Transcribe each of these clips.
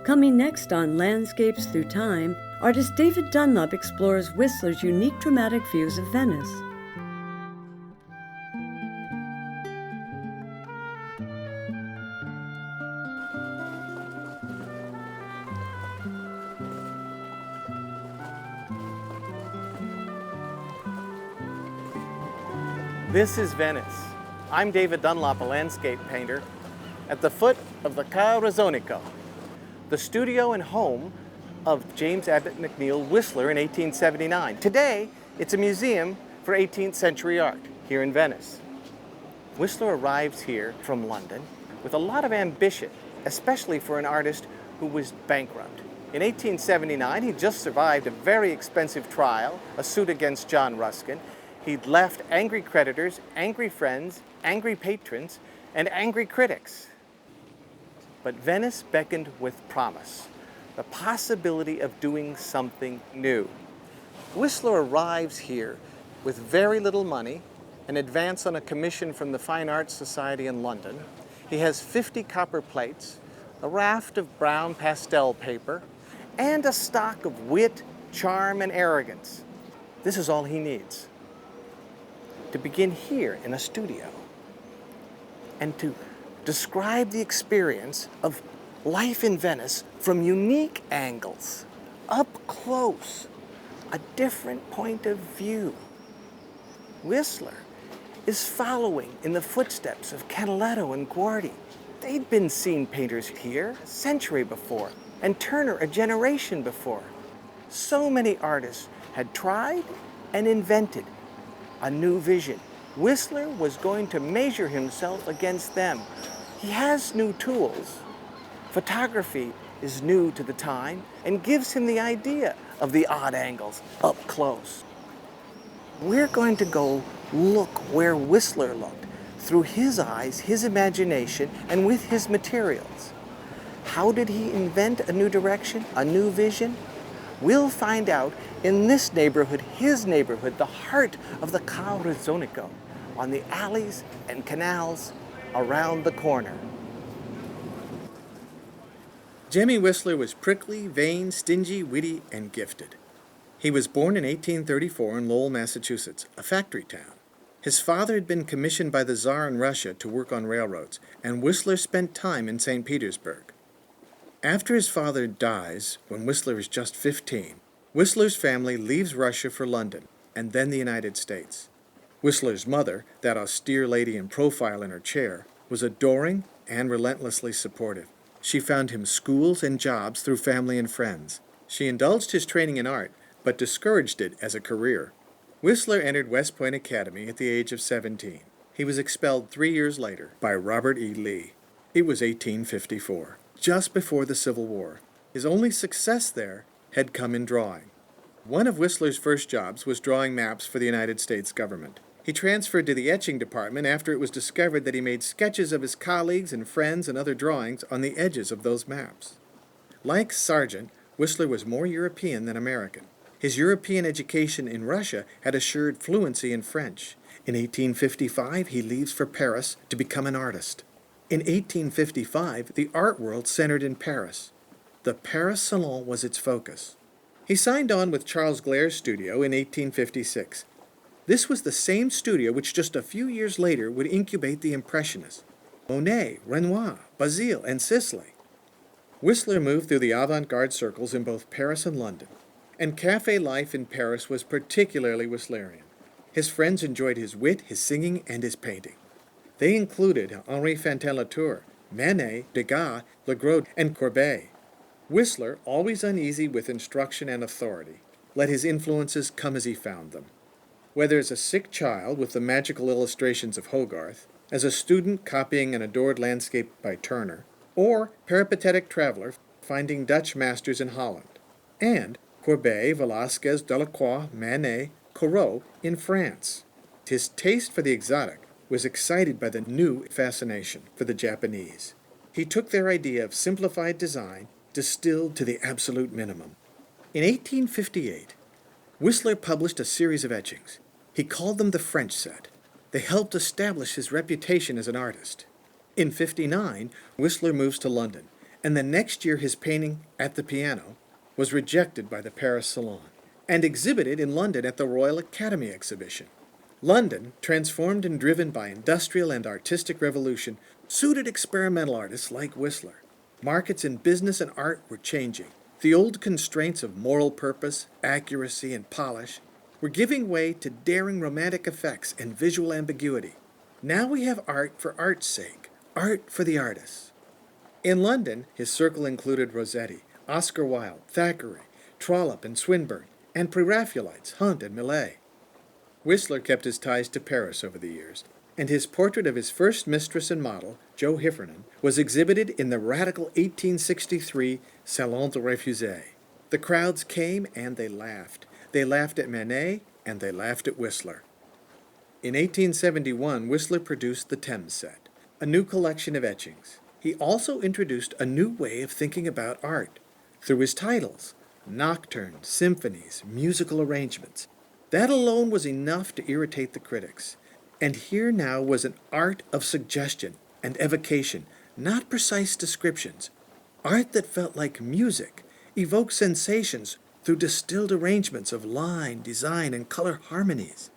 Coming next on Landscapes Through Time, artist David Dunlop explores Whistler's unique dramatic views of Venice. This is Venice. I'm David Dunlop, a landscape painter, at the foot of the Ca Rezzonico, the studio and home of James Abbott McNeill Whistler in 1879. Today, it's a museum for 18th century art here in Venice. Whistler arrives here from London with a lot of ambition, especially for an artist who was bankrupt. In 1879, he just survived a very expensive trial, a suit against John Ruskin. He'd left angry creditors, angry friends, angry patrons, and angry critics. But Venice beckoned with promise, the possibility of doing something new. Whistler arrives here with very little money, an advance on a commission from the Fine Arts Society in London. He has 50 copper plates, a raft of brown pastel paper, and a stock of wit, charm, and arrogance. This is all he needs to begin here in a studio and to describe the experience of life in Venice from unique angles, up close, a different point of view. Whistler is following in the footsteps of Canaletto and Guardi. They'd been scene painters here a century before, and Turner a generation before. So many artists had tried and invented a new vision. Whistler was going to measure himself against them. He has new tools. Photography is new to the time and gives him the idea of the odd angles up close. We're going to go look where Whistler looked, through his eyes, his imagination, and with his materials. How did he invent a new direction, a new vision? We'll find out in this neighborhood, his neighborhood, the heart of the Ca Rezzonico, on the alleys and canals around the corner. Jimmy Whistler was prickly, vain, stingy, witty, and gifted. He was born in 1834 in Lowell, Massachusetts, a factory town. His father had been commissioned by the Tsar in Russia to work on railroads, and Whistler spent time in St. Petersburg. After his father dies, when Whistler is just 15, Whistler's family leaves Russia for London, and then the United States. Whistler's mother, that austere lady in profile in her chair, was adoring and relentlessly supportive. She found him schools and jobs through family and friends. She indulged his training in art, but discouraged it as a career. Whistler entered West Point Academy at the age of 17. He was expelled 3 years later by Robert E. Lee. It was 1854, just before the Civil War. His only success there had come in drawing. One of Whistler's first jobs was drawing maps for the United States government. He transferred to the etching department after it was discovered that he made sketches of his colleagues and friends and other drawings on the edges of those maps. Like Sargent, Whistler was more European than American. His European education in Russia had assured fluency in French. In 1855, he leaves for Paris to become an artist. In 1855, the art world centered in Paris. The Paris Salon was its focus. He signed on with Charles Glaire's studio in 1856. This was the same studio which just a few years later would incubate the Impressionists, Monet, Renoir, Basile, and Sisley. Whistler moved through the avant-garde circles in both Paris and London, and café life in Paris was particularly Whistlerian. His friends enjoyed his wit, his singing, and his painting. They included Henri Fantin-Latour, Manet, Degas, Legros, and Courbet. Whistler, always uneasy with instruction and authority, let his influences come as he found them. Whether as a sick child with the magical illustrations of Hogarth, as a student copying an adored landscape by Turner, or peripatetic traveler finding Dutch masters in Holland, and Courbet, Velázquez, Delacroix, Manet, Corot in France. His taste for the exotic was excited by the new fascination for the Japanese. He took their idea of simplified design distilled to the absolute minimum. In 1858, Whistler published a series of etchings. He called them the French set. They helped establish his reputation as an artist. In 1959, Whistler moves to London and the next year his painting At the Piano was rejected by the Paris Salon and exhibited in London at the Royal Academy Exhibition. London, transformed and driven by industrial and artistic revolution, suited experimental artists like Whistler. Markets in business and art were changing. The old constraints of moral purpose, accuracy, and polish were giving way to daring romantic effects and visual ambiguity. Now we have art for art's sake, art for the artists. In London, his circle included Rossetti, Oscar Wilde, Thackeray, Trollope and Swinburne, and Pre-Raphaelites, Hunt and Millet. Whistler kept his ties to Paris over the years, and his portrait of his first mistress and model, Jo Heffernan, was exhibited in the radical 1863 Salon de Refuge. The crowds came and they laughed. They laughed at Manet and they laughed at Whistler. In 1871, Whistler produced the Thames set, a new collection of etchings. He also introduced a new way of thinking about art through his titles, nocturnes, symphonies, musical arrangements. That alone was enough to irritate the critics. And here now was an art of suggestion and evocation, not precise descriptions. Art that felt like music, evoked sensations through distilled arrangements of line, design, and color harmonies.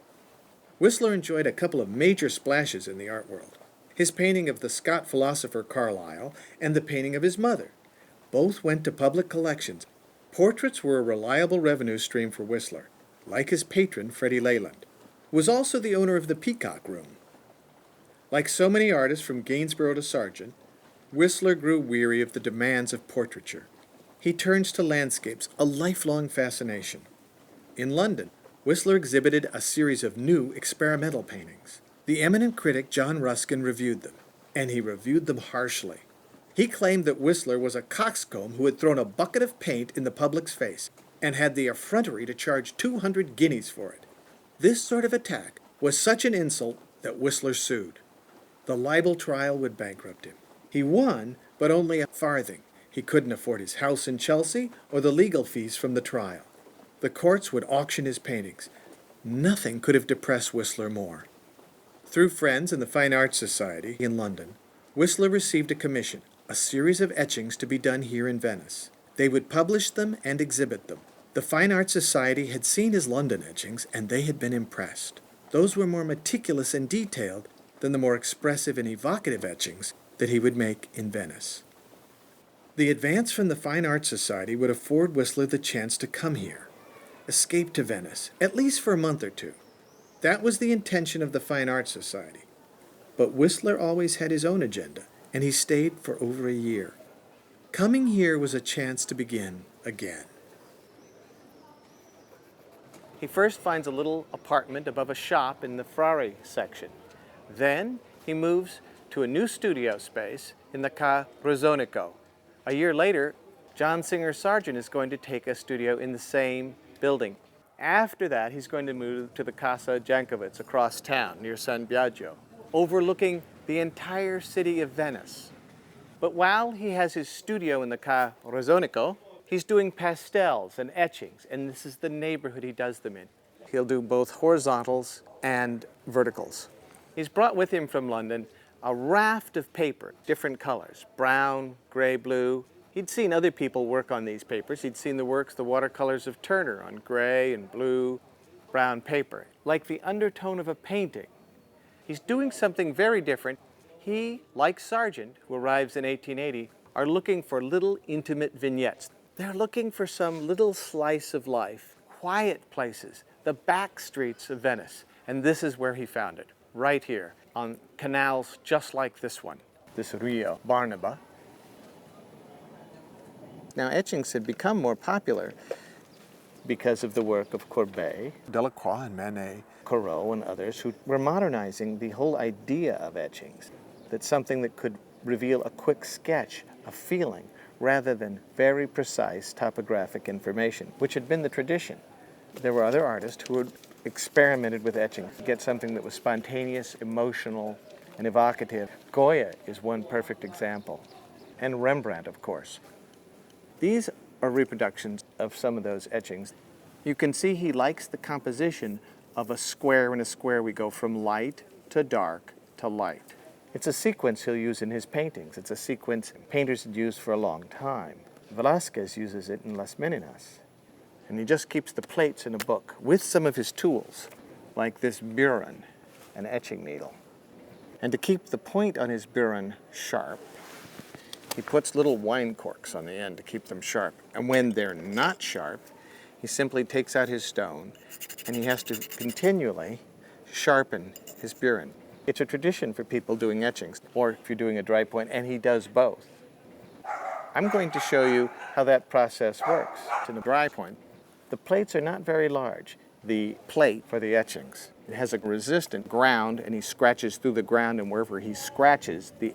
Whistler enjoyed a couple of major splashes in the art world. His painting of the Scot philosopher Carlyle and the painting of his mother. Both went to public collections. Portraits were a reliable revenue stream for Whistler, like his patron Freddie Leyland, who was also the owner of the Peacock Room. Like so many artists from Gainsborough to Sargent, Whistler grew weary of the demands of portraiture. He turns to landscapes, a lifelong fascination. In London, Whistler exhibited a series of new experimental paintings. The eminent critic John Ruskin reviewed them, and he reviewed them harshly. He claimed that Whistler was a coxcomb who had thrown a bucket of paint in the public's face and had the effrontery to charge 200 guineas for it. This sort of attack was such an insult that Whistler sued. The libel trial would bankrupt him. He won, but only a farthing. He couldn't afford his house in Chelsea or the legal fees from the trial. The courts would auction his paintings. Nothing could have depressed Whistler more. Through friends in the Fine Arts Society in London, Whistler received a commission, a series of etchings to be done here in Venice. They would publish them and exhibit them. The Fine Arts Society had seen his London etchings, and they had been impressed. Those were more meticulous and detailed than the more expressive and evocative etchings that he would make in Venice. The advance from the Fine Arts Society would afford Whistler the chance to come here, escape to Venice, at least for a month or two. That was the intention of the Fine Arts Society. But Whistler always had his own agenda, and he stayed for over a year. Coming here was a chance to begin again. He first finds a little apartment above a shop in the Frari section. Then he moves to a new studio space in the Ca Rezzonico. A year later, John Singer Sargent is going to take a studio in the same building. After that, he's going to move to the Casa Jankovic across town near San Biagio, overlooking the entire city of Venice. But while he has his studio in the Ca Rezzonico, he's doing pastels and etchings, and this is the neighborhood he does them in. He'll do both horizontals and verticals. He's brought with him from London a raft of paper, different colors, brown, gray, blue. He'd seen other people work on these papers. He'd seen the watercolors of Turner on gray and blue, brown paper, like the undertone of a painting. He's doing something very different. He, like Sargent, who arrives in 1880, are looking for little intimate vignettes. They're looking for some little slice of life, quiet places, the back streets of Venice. And this is where he found it, right here, on canals just like this one, this Rio Barnaba. Now, etchings had become more popular because of the work of Courbet, Delacroix and Manet, Corot and others who were modernizing the whole idea of etchings, that something that could reveal a quick sketch, a feeling, rather than very precise topographic information, which had been the tradition. There were other artists who had experimented with etching to get something that was spontaneous, emotional, and evocative. Goya is one perfect example, and Rembrandt, of course. These are reproductions of some of those etchings. You can see he likes the composition of a square in a square. We go from light to dark to light. It's a sequence he'll use in his paintings. It's a sequence painters had used for a long time. Velázquez uses it in Las Meninas. And he just keeps the plates in a book with some of his tools, like this burin, an etching needle. And to keep the point on his burin sharp, he puts little wine corks on the end to keep them sharp. And when they're not sharp, he simply takes out his stone and he has to continually sharpen his burin. It's a tradition for people doing etchings, or if you're doing a dry point, and he does both. I'm going to show you how that process works. To the dry point, the plates are not very large. The plate for the etchings, it has a resistant ground, and he scratches through the ground, and wherever he scratches, the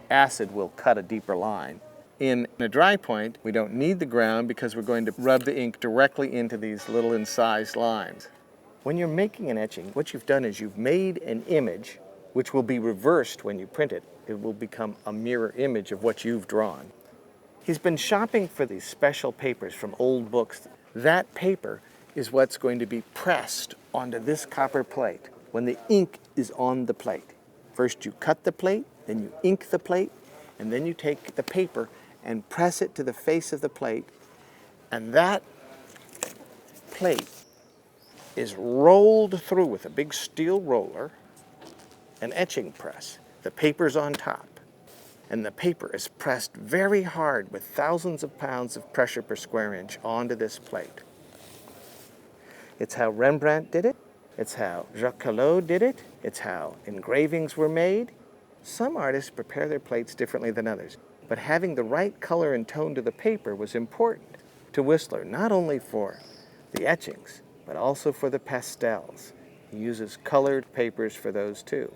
acid will cut a deeper line. In a dry point, we don't need the ground because we're going to rub the ink directly into these little incised lines. When you're making an etching, what you've done is you've made an image which will be reversed when you print it. It will become a mirror image of what you've drawn. He's been shopping for these special papers from old books. That paper is what's going to be pressed onto this copper plate when the ink is on the plate. First you cut the plate, then you ink the plate, and then you take the paper and press it to the face of the plate, and that plate is rolled through with a big steel roller, an etching press. The paper's on top, and the paper is pressed very hard with thousands of pounds of pressure per square inch onto this plate. It's how Rembrandt did it. It's how Jacques Callot did it. It's how engravings were made. Some artists prepare their plates differently than others, but having the right color and tone to the paper was important to Whistler, not only for the etchings, but also for the pastels. He uses colored papers for those too.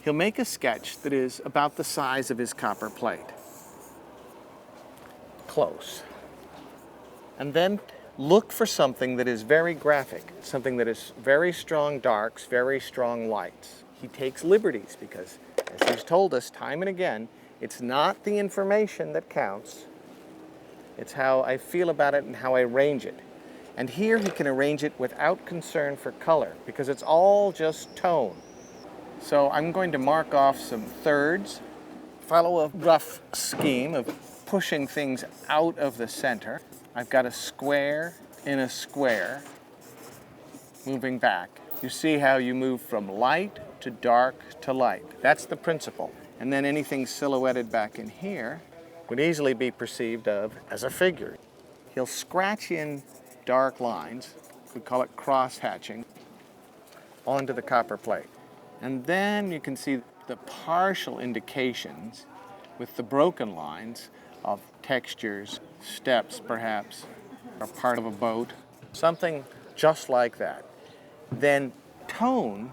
He'll make a sketch that is about the size of his copper plate. Close. And then look for something that is very graphic, something that is very strong darks, very strong lights. He takes liberties because, as he's told us time and again, it's not the information that counts. It's how I feel about it and how I arrange it. And here he can arrange it without concern for color because it's all just tone. So I'm going to mark off some thirds, follow a rough scheme of pushing things out of the center. I've got a square in a square, moving back. You see how you move from light to dark to light. That's the principle. And then anything silhouetted back in here would easily be perceived of as a figure. He'll scratch in dark lines, we call it cross-hatching, onto the copper plate. And then you can see the partial indications with the broken lines of textures, steps perhaps, or part of a boat, something just like that. Then tone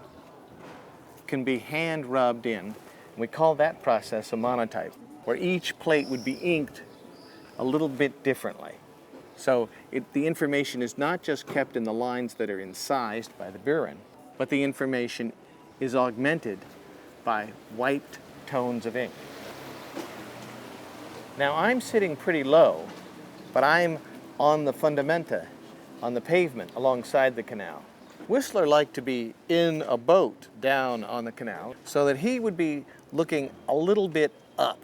can be hand rubbed in, and we call that process a monotype, where each plate would be inked a little bit differently. So the information is not just kept in the lines that are incised by the burin, but the information is augmented by white tones of ink. Now I'm sitting pretty low, but I'm on the fundamenta, on the pavement alongside the canal. Whistler liked to be in a boat down on the canal so that he would be looking a little bit up.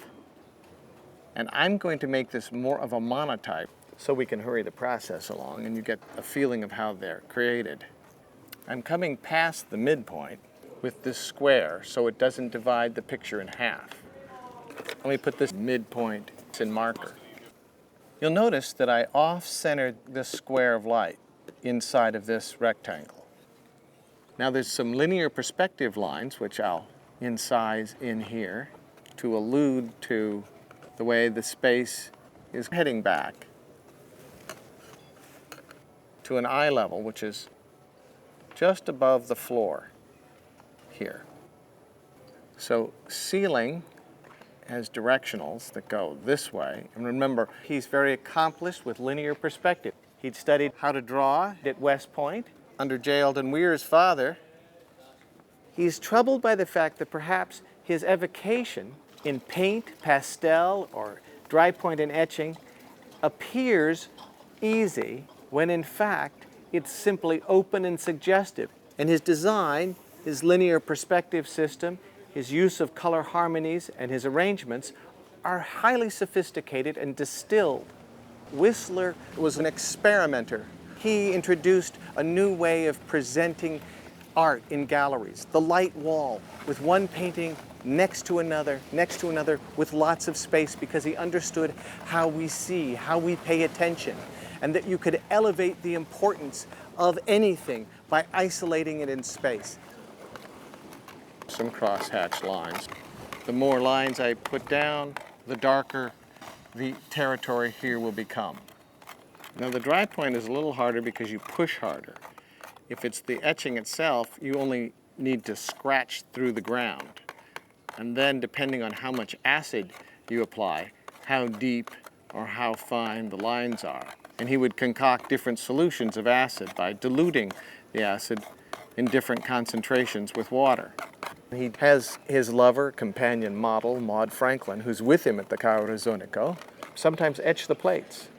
And I'm going to make this more of a monotype so we can hurry the process along and you get a feeling of how they're created. I'm coming past the midpoint with this square so it doesn't divide the picture in half. Let me put this midpoint in marker. You'll notice that I off-centered this square of light inside of this rectangle. Now there's some linear perspective lines which I'll incise in here to allude to the way the space is heading back to an eye level which is just above the floor here. So ceiling has directionals that go this way. And remember, he's very accomplished with linear perspective. He'd studied how to draw at West Point under J. Alden Weir's father. He's troubled by the fact that perhaps his evocation in paint, pastel, or dry point and etching appears easy when in fact it's simply open and suggestive. And his design, his linear perspective system, his use of color harmonies, and his arrangements are highly sophisticated and distilled. Whistler was an experimenter. He introduced a new way of presenting art in galleries, the light wall, with one painting next to another, with lots of space, because he understood how we see, how we pay attention, and that you could elevate the importance of anything by isolating it in space. Some crosshatch lines. The more lines I put down, the darker the territory here will become. Now the dry point is a little harder because you push harder. If it's the etching itself, you only need to scratch through the ground. And then depending on how much acid you apply, how deep or how fine the lines are. And he would concoct different solutions of acid by diluting the acid in different concentrations with water. He has his lover, companion model, Maud Franklin, who's with him at the Ca Rezzonico, sometimes etch the plates.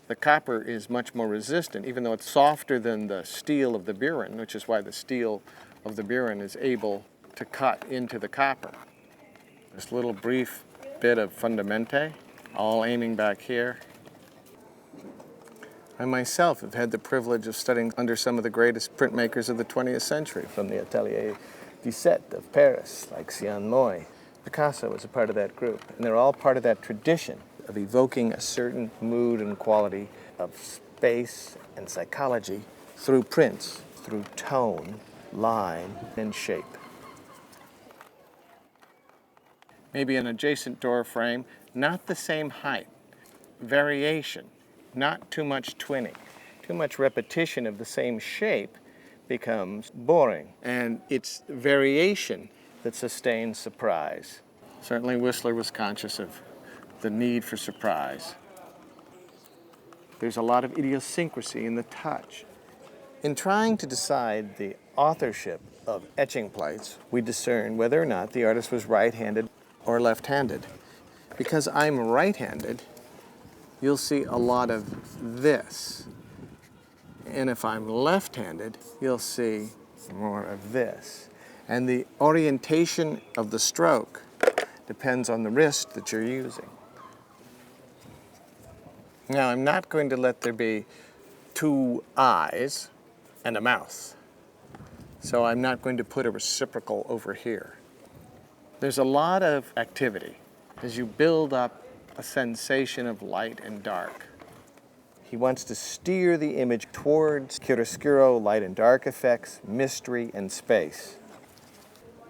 The copper is much more resistant, even though it's softer than the steel of the burin, which is why the steel of the burin is able to cut into the copper. This little brief bit of fundamente, all aiming back here. I myself have had the privilege of studying under some of the greatest printmakers of the 20th century, from the Atelier 17 of Paris, like Sian Moy. Picasso was a part of that group, and they're all part of that tradition of evoking a certain mood and quality of space and psychology through prints, through tone, line, and shape. Maybe an adjacent door frame, not the same height, variation, not too much twinning. Too much repetition of the same shape becomes boring, and it's variation that sustains surprise. Certainly Whistler was conscious of the need for surprise. There's a lot of idiosyncrasy in the touch. In trying to decide the authorship of etching plates, we discern whether or not the artist was right-handed or left-handed. Because I'm right-handed, you'll see a lot of this. And if I'm left-handed, you'll see more of this. And the orientation of the stroke depends on the wrist that you're using. Now, I'm not going to let there be two eyes and a mouth. So I'm not going to put a reciprocal over here. There's a lot of activity as you build up a sensation of light and dark. He wants to steer the image towards chiaroscuro, light and dark effects, mystery, and space.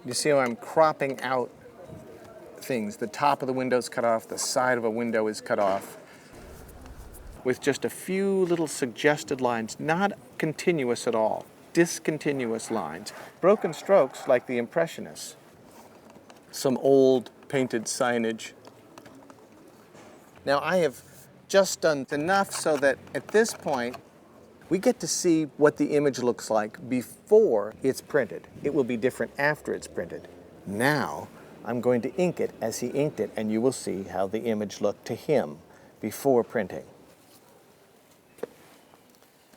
You see how I'm cropping out things. The top of the window is cut off, the side of a window is cut off, with just a few little suggested lines, not continuous at all, discontinuous lines. Broken strokes like the Impressionists. Some old painted signage. Now I have just done enough so that at this point we get to see what the image looks like before it's printed. It will be different after it's printed. Now I'm going to ink it as he inked it, and you will see how the image looked to him before printing.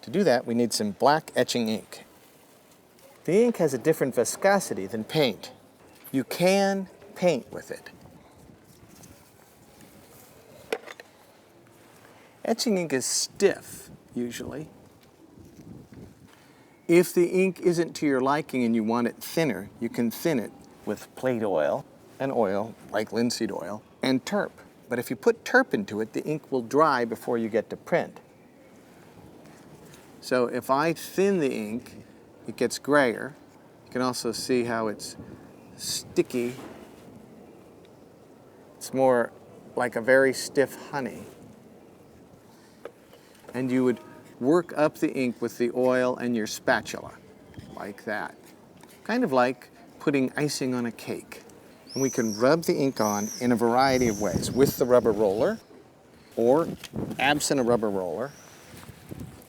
To do that, we need some black etching ink. The ink has a different viscosity than paint. You can paint with it. Etching ink is stiff, usually. If the ink isn't to your liking and you want it thinner, you can thin it with plate oil, and oil, like linseed oil, and turp. But if you put turp into it, the ink will dry before you get to print. So if I thin the ink, it gets grayer. You can also see how it's sticky. It's more like a very stiff honey. And you would work up the ink with the oil and your spatula, like that. Kind of like putting icing on a cake. And we can rub the ink on in a variety of ways, with the rubber roller, or absent a rubber roller.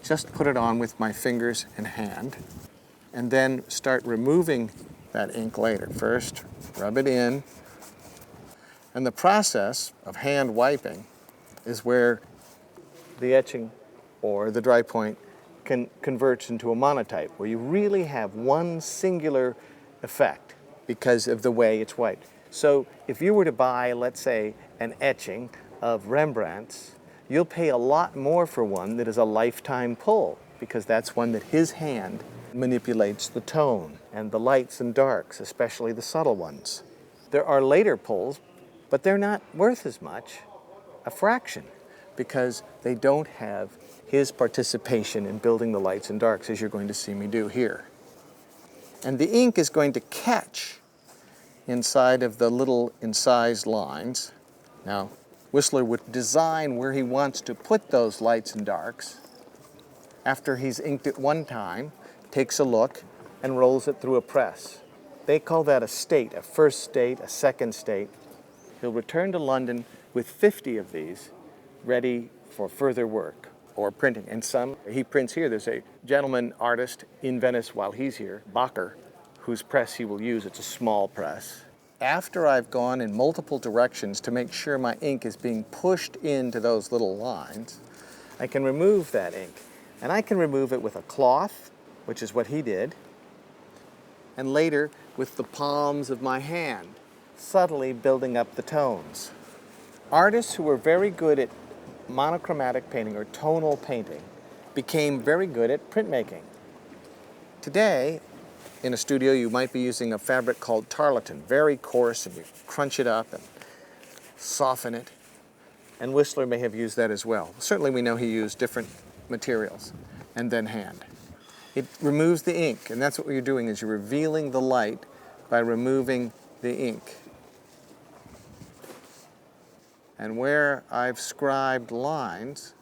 Just put it on with my fingers and hand, and then start removing that ink later. First, rub it in, and the process of hand wiping is where the etching or the dry point converts into a monotype, where you really have one singular effect. because of the way it's white. So if you were to buy, let's say, an etching of Rembrandt's, you'll pay a lot more for one that is a lifetime pull, because that's one that his hand manipulates the tone and the lights and darks, especially the subtle ones. There are later pulls, but they're not worth as much, a fraction, because they don't have his participation in building the lights and darks as you're going to see me do here. And the ink is going to catch inside of the little incised lines. Now, Whistler would design where he wants to put those lights and darks. After he's inked it one time, takes a look and rolls it through a press. They call that a state, a first state, a second state. He'll return to London with 50 of these ready for further work or printing. And some he prints here. There's a gentleman artist in Venice while he's here, Bacher, whose press he will use. It's a small press. After I've gone in multiple directions to make sure my ink is being pushed into those little lines, I can remove that ink. And I can remove it with a cloth, which is what he did, and later with the palms of my hand, subtly building up the tones. Artists who were very good at monochromatic painting or tonal painting became very good at printmaking. Today, in a studio, you might be using a fabric called tarlatan, very coarse, and you crunch it up and soften it. And Whistler may have used that as well. Certainly we know he used different materials, and then hand. It removes the ink, and that's what you're doing, is you're revealing the light by removing the ink. And where I've scribed lines,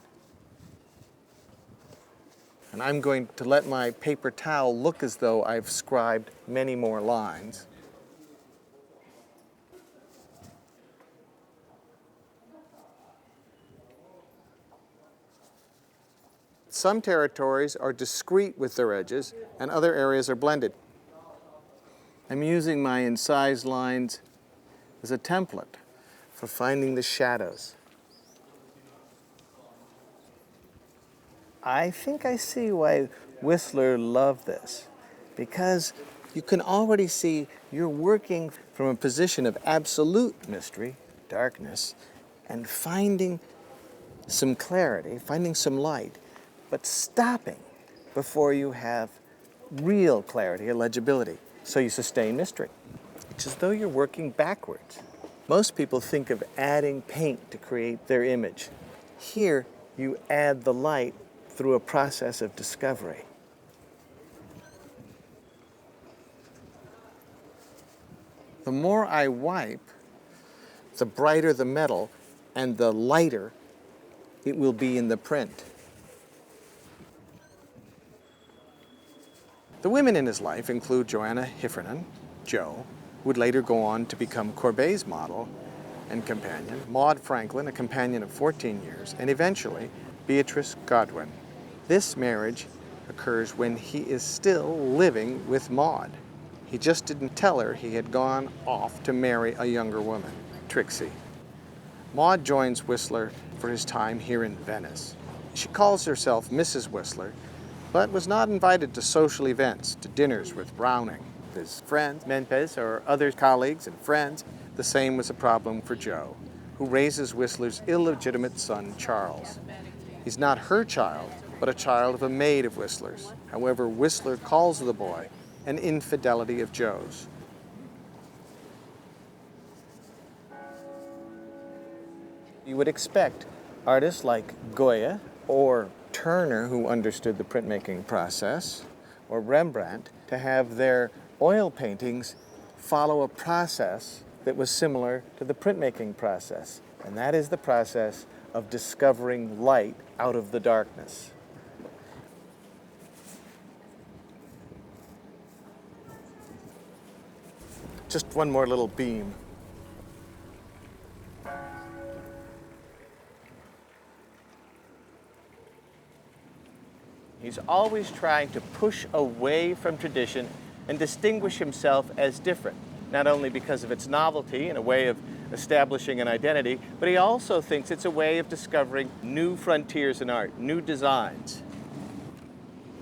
and I'm going to let my paper towel look as though I've scribed many more lines. Some territories are discrete with their edges, and other areas are blended. I'm using my incised lines as a template for finding the shadows. I think I see why Whistler loved this, because you can already see you're working from a position of absolute mystery, darkness, and finding some clarity, finding some light, but stopping before you have real clarity or legibility. So you sustain mystery. It's as though you're working backwards. Most people think of adding paint to create their image. Here, you add the light through a process of discovery. The more I wipe, the brighter the metal and the lighter it will be in the print. The women in his life include Joanna Heffernan, Jo, who would later go on to become Courbet's model and companion, Maud Franklin, a companion of 14 years, and eventually Beatrice Godwin. This marriage occurs when he is still living with Maud. He just didn't tell her he had gone off to marry a younger woman, Trixie. Maud joins Whistler for his time here in Venice. She calls herself Mrs. Whistler, but was not invited to social events, to dinners with Browning, his friends, Menpes, or other colleagues and friends. The same was a problem for Jo, who raises Whistler's illegitimate son, Charles. He's not her child, but a child of a maid of Whistler's. However, Whistler calls the boy an infidelity of Jo's. You would expect artists like Goya or Turner, who understood the printmaking process, or Rembrandt, to have their oil paintings follow a process that was similar to the printmaking process, and that is the process of discovering light out of the darkness. Just one more little beam. He's always trying to push away from tradition and distinguish himself as different, not only because of its novelty and a way of establishing an identity, but he also thinks it's a way of discovering new frontiers in art, new designs.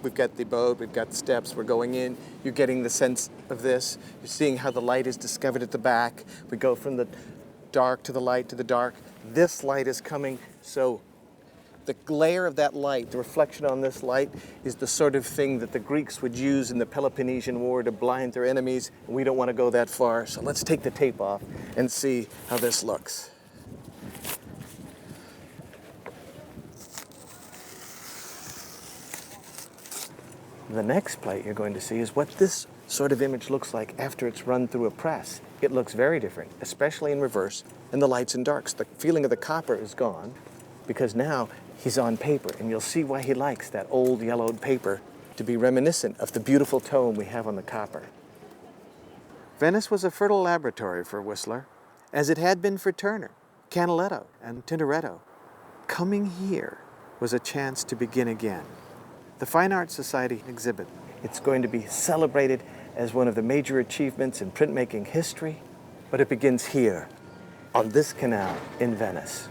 We've got the boat, we've got the steps, we're going in. You're getting the sense of this. You're seeing how the light is discovered at the back. We go from the dark to the light to the dark. This light is coming, so the glare of that light, the reflection on this light, is the sort of thing that the Greeks would use in the Peloponnesian War to blind their enemies. And we don't want to go that far, so let's take the tape off and see how this looks. The next plate you're going to see is what this sort of image looks like after it's run through a press. It looks very different, especially in reverse, and the lights and darks. The feeling of the copper is gone because now he's on paper, and you'll see why he likes that old yellowed paper to be reminiscent of the beautiful tone we have on the copper. Venice was a fertile laboratory for Whistler, as it had been for Turner, Canaletto, and Tintoretto. Coming here was a chance to begin again. The Fine Arts Society exhibit. It's going to be celebrated as one of the major achievements in printmaking history, but it begins here, on this canal in Venice.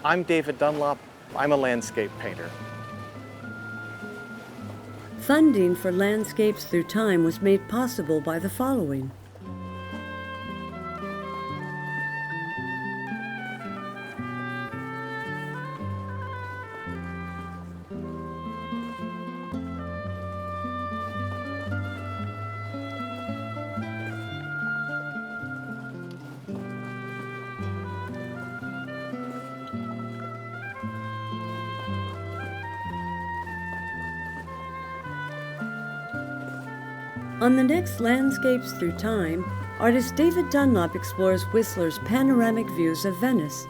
I'm David Dunlop. I'm a landscape painter. Funding for Landscapes Through Time was made possible by the following. On the next Landscapes Through Time, artist David Dunlop explores Whistler's panoramic views of Venice.